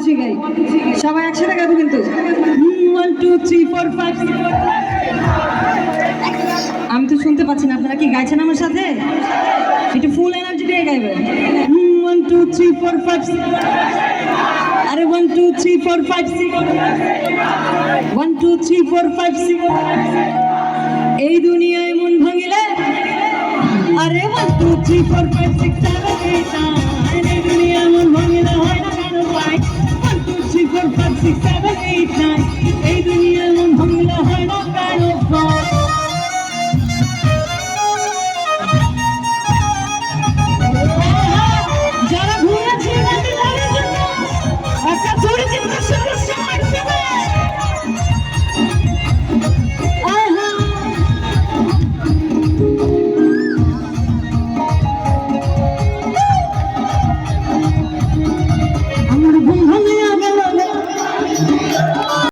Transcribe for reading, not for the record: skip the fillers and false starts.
Three গাই, সবাই একসাথে গাইবো কিন্তু। 1 2 3 4 5 6। আমি তো শুনতে পাচ্ছি না, আপনারা কি গাইছেন আমার সাথে? একটু ফুল এনার্জি দিয়ে গাইবেন। 1 2 3 4 5 6। আরে 1 2 3 4 5 6। 1 2 3 4 5 6। এই দুনিয়ায় মন ভাঙিলে, আরে 1 2 3 4 5 6 7 8 9।